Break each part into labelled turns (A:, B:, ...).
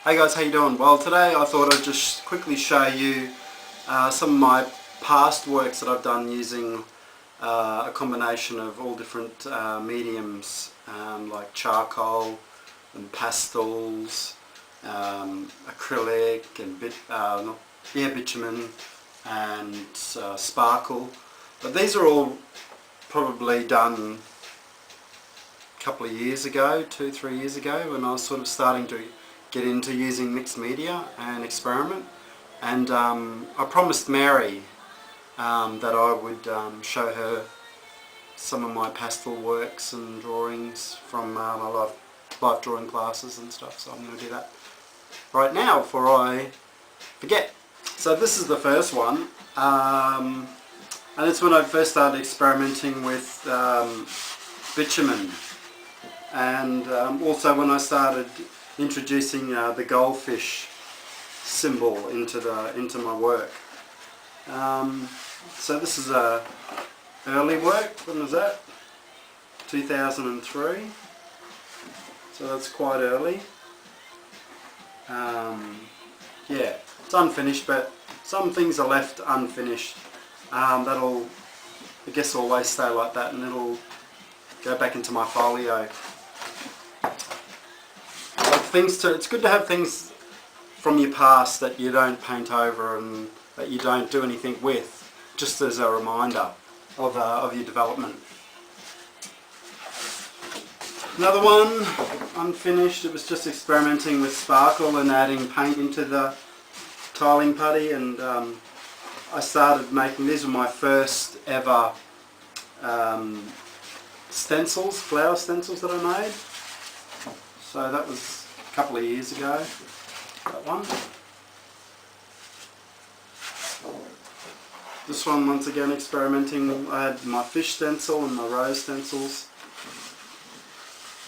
A: Hey guys, how you doing? Well, today I thought I'd just quickly show you some of my past works that I've done using a combination of all different mediums like charcoal and pastels, acrylic and bitumen and sparkle. But these are all probably done a couple of years ago, 2-3 years ago, when I was sort of starting to get into using mixed media and experiment. And I promised Mary that I would show her some of my pastel works and drawings from my life drawing classes and stuff, so I'm going to do that right now before I forget. So this is the first one, and it's when I first started experimenting with bitumen, and also when I started introducing the goldfish symbol into my work. So this is a early work. When was that? 2003. So that's quite early. Yeah, it's unfinished, but some things are left unfinished. That'll, I guess, always stay like that, and it'll go back into my folio. It's good to have things from your past that you don't paint over and that you don't do anything with, just as a reminder of your development. Another one, unfinished. It was just experimenting with sparkle and adding paint into the tiling putty, and I started making, these were my first ever stencils, flower stencils that I made. So that was a couple of years ago, that one. This one, once again, experimenting. I had my fish stencil and my rose stencils.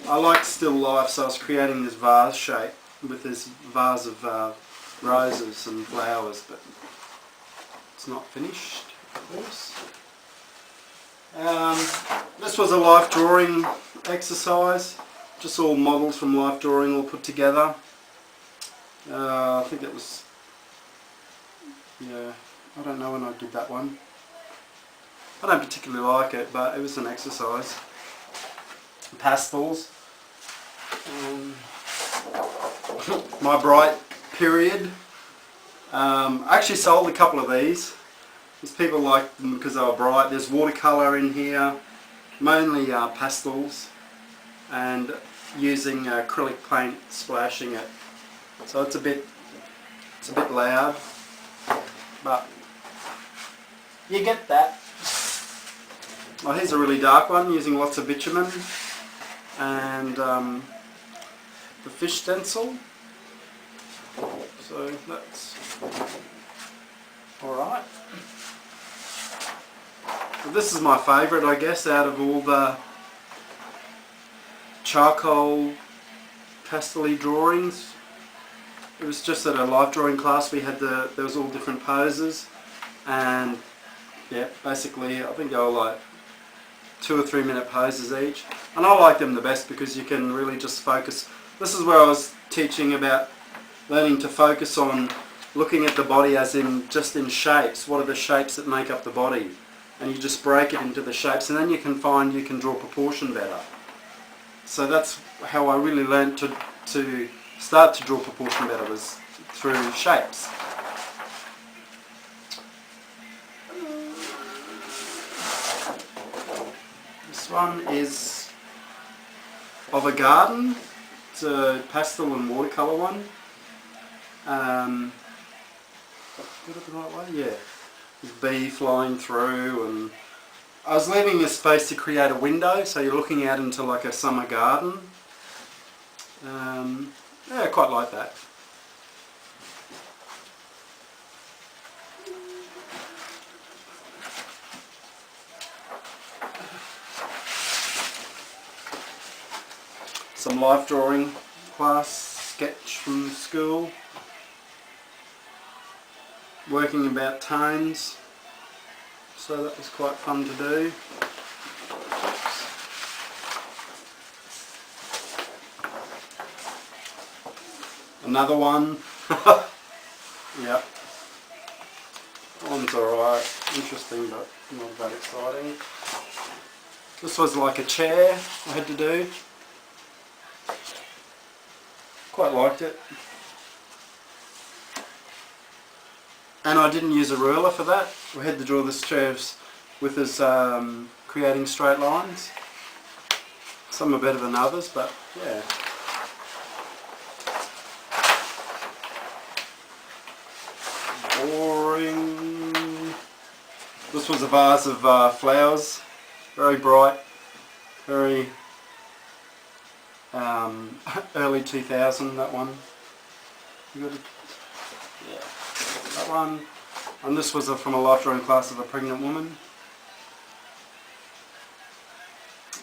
A: I liked still life, so I was creating this vase shape with this vase of roses and flowers, but it's not finished, of course. This was a life drawing exercise, just all models from life drawing all put together. I think it was, yeah, I don't know when I did that one. I don't particularly like it, but it was an exercise. Pastels. My bright period. I actually sold a couple of these. Because people like them because they were bright. There's watercolour in here, mainly pastels, and using acrylic paint, splashing it. So it's a bit loud, but you get that. Oh, here's a really dark one using lots of bitumen and the fish stencil. So that's alright. So this is my favourite, I guess, out of all the charcoal pastel-y drawings. It was just at a life drawing class we had there was all different poses, and yeah, basically I think they were like 2 or 3 minute poses each, and I like them the best because you can really just focus. This is where I was teaching about learning to focus on looking at the body as in just in shapes. What are the shapes that make up the body? And you just break it into the shapes, and then you can find you can draw proportion better. So that's how I really learned to start to draw proportion better, was through shapes. This one is of a garden. It's a pastel and watercolour one. Did it the right way? Yeah. There's a bee flying through, and I was leaving this space to create a window, so you're looking out into like a summer garden. Yeah, I quite like that. Some life drawing class sketch from school. Working about tones, so that was quite fun to do. Another one. Yep. That one's alright. Interesting, but not that exciting. This was like a chair I had to do. Quite liked it. And I didn't use a ruler for that. We had to draw this chair with us creating straight lines. Some are better than others, but yeah. Boring. This was a vase of flowers. Very bright. Very early 2000, that one. You got it? Yeah. That one. And this was from a life drawing class of a pregnant woman.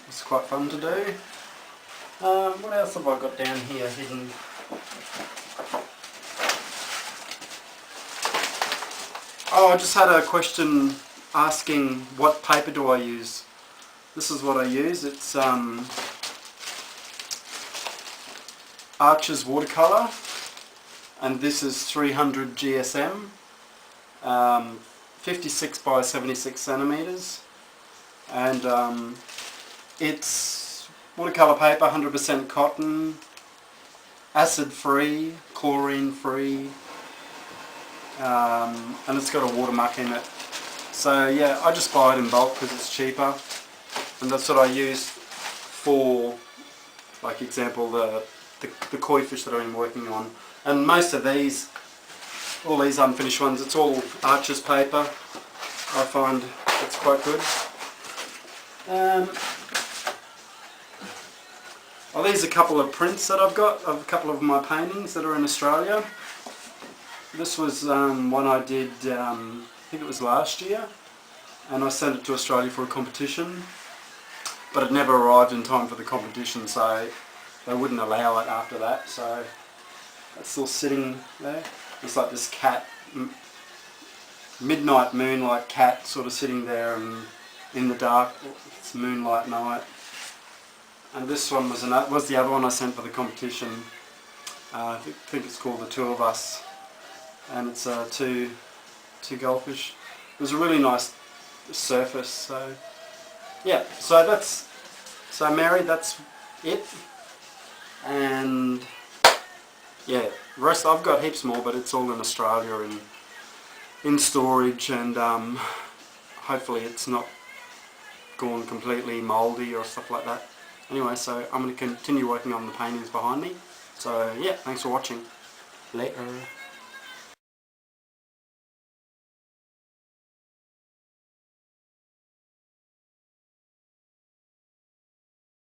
A: It's quite fun to do. What else have I got down here hidden? Oh, I just had a question asking what paper do I use. This is what I use. It's Arches watercolour, and this is 300 GSM, 56 by 76 centimeters, and it's watercolour paper, 100% cotton, acid free, chlorine free, and it's got a watermark in it. So yeah, I just buy it in bulk because it's cheaper, and that's what I use for, like example, the koi fish that I'm working on. And most of these, all these unfinished ones, it's all Arches paper. I find it's quite good. Well, these are a couple of prints that I've got of a couple of my paintings that are in Australia. This was one I did, I think it was last year, and I sent it to Australia for a competition, but it never arrived in time for the competition, so they wouldn't allow it after that. So that's still sitting there. It's like this cat, midnight moonlight cat, sort of sitting there and in the dark. It's moonlight night. And this one was the other one I sent for the competition. I think it's called The Two of Us, and it's two goldfish. It was a really nice surface. So yeah, so Mary, that's it. And yeah, the rest I've got heaps more, but it's all in Australia and in storage, and hopefully it's not gone completely mouldy or stuff like that. Anyway, so I'm going to continue working on the paintings behind me. So yeah, thanks for watching. Later.